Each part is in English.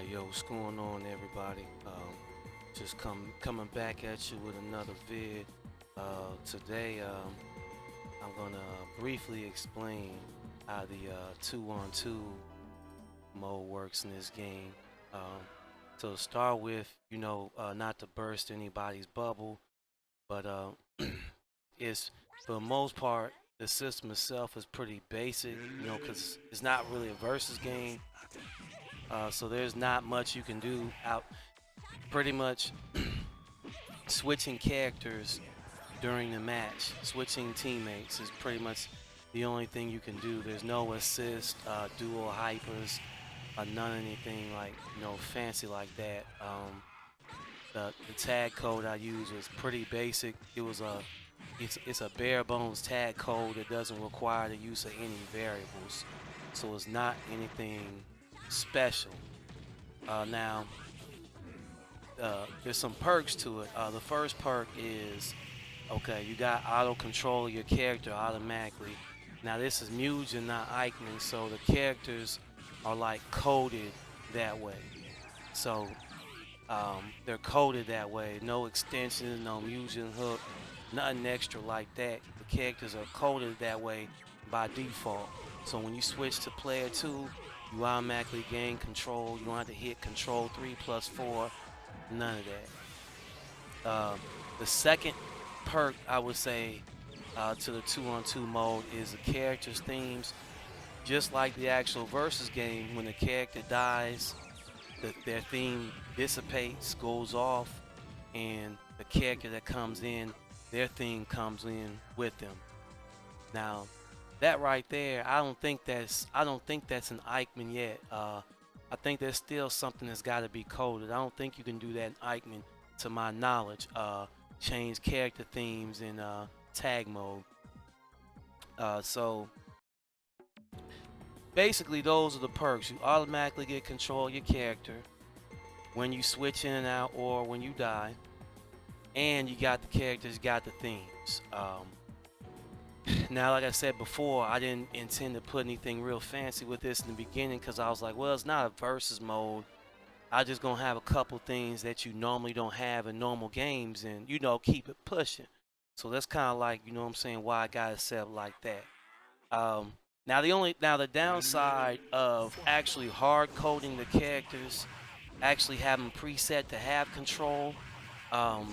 Yo, what's going on, everybody? Just coming back at you with another vid. Today, I'm gonna briefly explain how the 2-on-2 mode works in this game. Um, so to start with, not to burst anybody's bubble, but it's for the most part the system itself is pretty basic. Because it's not really a versus game. So there's not much you can do out. Pretty much switching characters during the match, switching teammates is pretty much the only thing you can do. There's no assist, dual hypers, none of anything like fancy like that. The tag code I used was pretty basic. It's a bare bones tag code that doesn't require the use of any variables, so it's not anything special. Now there's some perks to it. The first perk is okay, you got auto control of your character automatically. Now this is Mugen, not Eichmann, so the characters are like coded that way. So they're coded that way. No extensions, no Mugen hook, nothing extra like that. The characters are coded that way by default. So when you switch to player 2, you automatically gain control. You don't have to hit control 3 plus 4, none of that. The second perk I would say to the 2-on-2 mode is the characters' themes. Just like the actual versus game, when the character dies, their theme dissipates, goes off, and the character that comes in, their theme comes in with them. Now, that right there, I don't think that's an Eichmann yet. I think there's still something that's got to be coded. I don't think you can do that in Eichmann, to my knowledge. Change character themes in tag mode. So basically, those are the perks. You automatically get control of your character when you switch in and out or when you die, and you got the characters, you got the themes. Now, like I said before, I didn't intend to put anything real fancy with this in the beginning because I was like, well, it's not a versus mode. I just gonna have a couple things that you normally don't have in normal games, and keep it pushing. So that's kind of like, what I'm saying, why I got it set up like that. Um, now the downside of actually hard coding the characters, actually having preset to have control, um,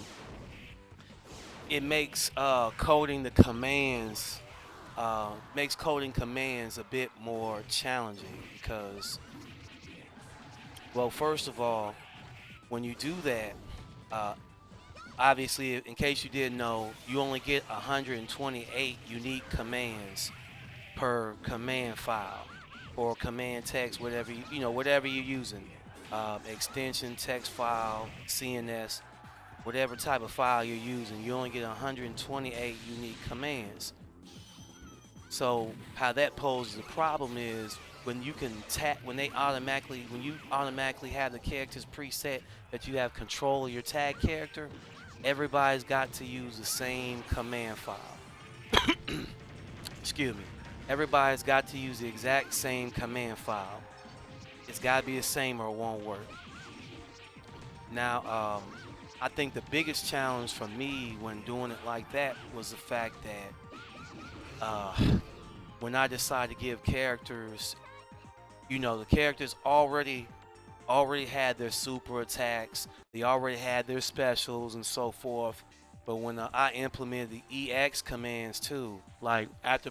it makes coding commands a bit more challenging because, well, first of all, when you do that, uh, obviously, in case you didn't know, you only get 128 unique commands per command file or command text, whatever you're using, extension, text file, CNS, whatever type of file you're using. You only get 128 unique commands. So how that poses a problem is when you can when you automatically have the characters preset that you have control of your tag character, everybody's got to use the same command file. Excuse me. Everybody's got to use the exact same command file. It's got to be the same or it won't work. Now, I think the biggest challenge for me when doing it like that was the fact that when I decided to give characters, the characters already had their super attacks, they already had their specials and so forth. But when I implemented the EX commands too, like after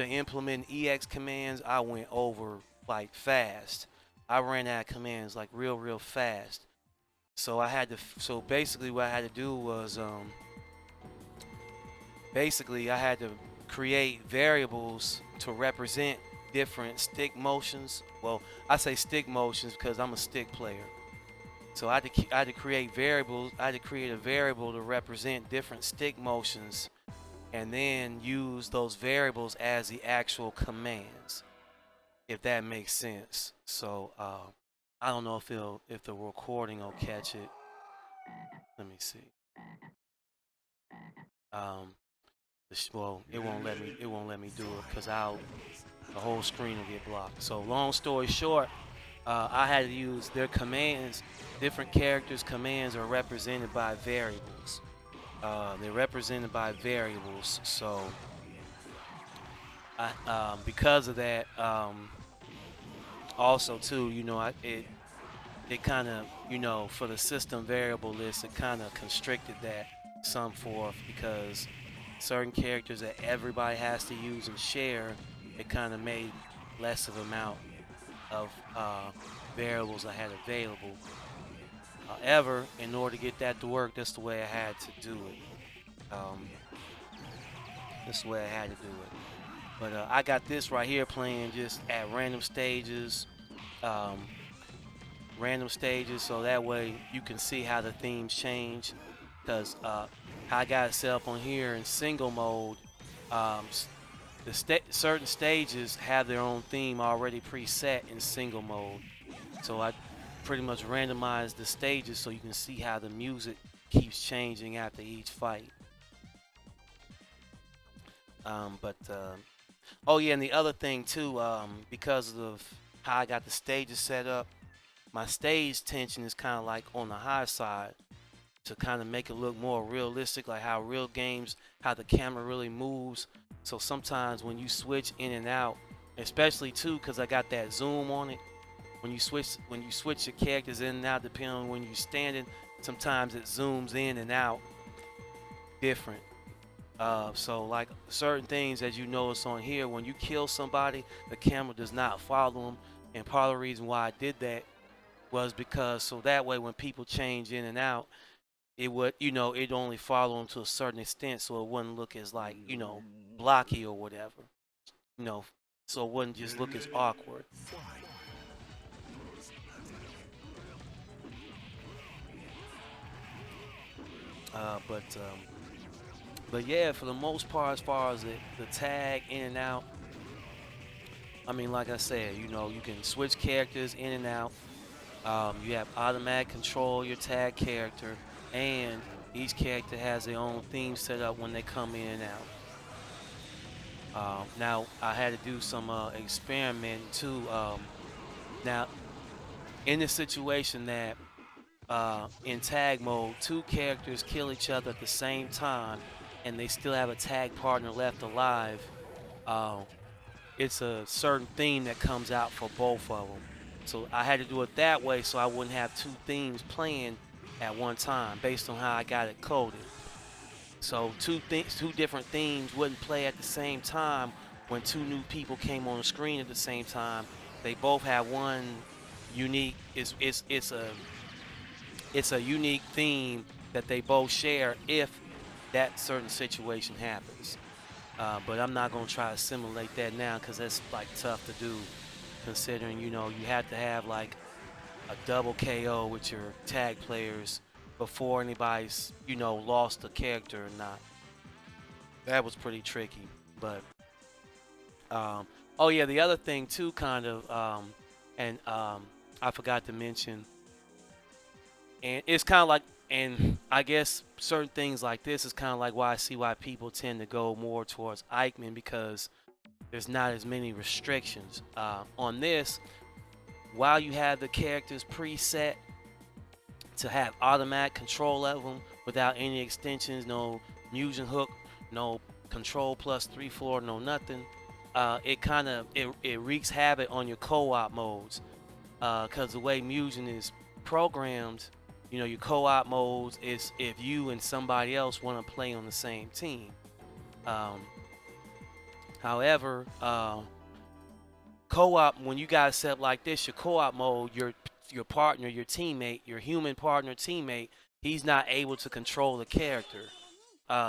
implementing EX commands, I went over like fast. I ran out of commands like real fast. So basically what I had to do was basically I had to create variables to represent different stick motions. Well, I say stick motions because I'm a stick player. So I had to create variables. I had to create a variable to represent different stick motions, and then use those variables as the actual commands, if that makes sense. So I don't know if the recording will catch it. Let me see. Um, well, it won't let me do it because the whole screen will get blocked. So long story short, I had to use their commands. Different characters' commands are represented by variables. They're represented by variables. So because of that, also too, it kind of, for the system variable list, it kind of constricted that some forth because certain characters that everybody has to use and share, it kind of made less of amount of variables I had available. However, in order to get that to work, that's the way I had to do it. That's the way I had to do it. But I got this right here playing just at um, random stages, so that way you can see how the themes change. Because how I got it set up on here in single mode, um, certain stages have their own theme already preset in single mode. So I pretty much randomized the stages so you can see how the music keeps changing after each fight. But oh yeah, and the other thing too, because of how I got the stages set up, my stage tension is kind of like on the high side to kind of make it look more realistic, like how real games, how the camera really moves. So sometimes when you switch in and out, especially too, because I got that zoom on it. When you switch your characters in and out, depending on when you're standing, sometimes it zooms in and out different. So like certain things, as you notice on here, when you kill somebody, the camera does not follow them. And part of the reason why I did that was because so that way when people change in and out, it would, it only follow them to a certain extent, so it wouldn't look as like, blocky or whatever, you know, so it wouldn't just look as awkward. Uh, but um, but yeah, for the most part, as far as the tag in and out, I mean, like I said, you can switch characters in and out. You have automatic control your tag character, and each character has their own theme set up when they come in and out. Now I had to do some experimenting too. Now in the situation that in tag mode, two characters kill each other at the same time, and they still have a tag partner left alive. Uh, it's a certain theme that comes out for both of them. So I had to do it that way so I wouldn't have two themes playing at one time based on how I got it coded. So two different themes wouldn't play at the same time when two new people came on the screen at the same time. They both have one unique. It's a unique theme that they both share if that certain situation happens. But I'm not gonna try to simulate that now because that's like tough to do, considering you have to have like a double KO with your tag players before anybody's lost a character or not. That was pretty tricky. But oh yeah, the other thing too, kind of, and I forgot to mention, and it's kind of like, and I guess certain things like this is kind of like why I see why people tend to go more towards Eichmann because there's not as many restrictions on this. While you have the characters preset to have automatic control of them without any extensions, no fusion hook, no control plus 3-4, no nothing. It kind of it wreaks havoc on your co-op modes because the way Musion is programmed, your co-op modes is if you and somebody else want to play on the same team. Um, However, co-op, when you guys set up like this, your co-op mode, your partner, your teammate, your human partner teammate, he's not able to control the character.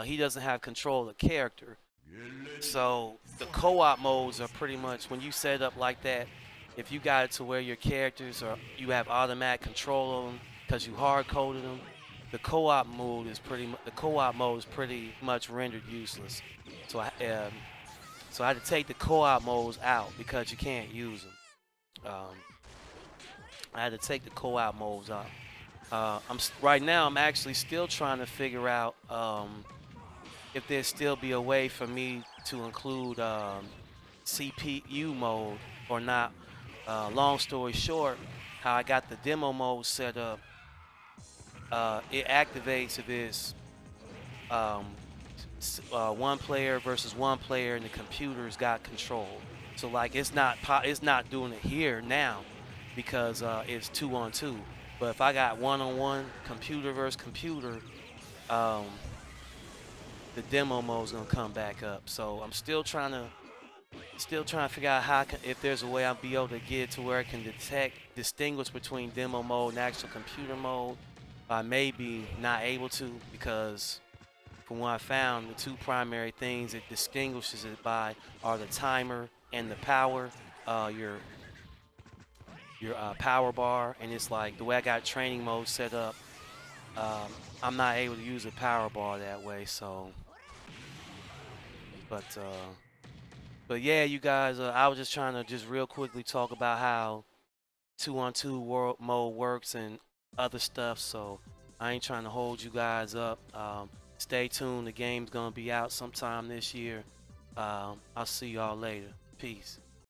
He doesn't have control of the character. So the co-op modes are pretty much when you set it up like that. If you got it to where your characters are, you have automatic control of them because you hard coded them. The co-op mode is pretty much rendered useless. So I had to take the co-op modes out because you can't use them. Um, I had to take the co-op modes out. Right now. I'm actually still trying to figure out if there still be a way for me to include CPU mode or not. long story short, how I got the demo mode set up, it activates if it's um, one player versus one player, and the computer's got control. So like it's not doing it here now because it's 2-on-2. But if I got one-on-one, computer versus computer, um, the demo mode's gonna come back up. So I'm still trying to figure out if there's a way I'll be able to get it to where I can distinguish between demo mode and actual computer mode. I may be not able to because from what I found, the two primary things it distinguishes it by are the timer and the power, your power bar, and it's like the way I got training mode set up. Um, I'm not able to use a power bar that way, so. But uh, but yeah, you guys, I was just trying to just real quickly talk about how 2-on-2 world mode works and other stuff. So I ain't trying to hold you guys up. Stay tuned. The game's gonna be out sometime this year. I'll see y'all later. Peace.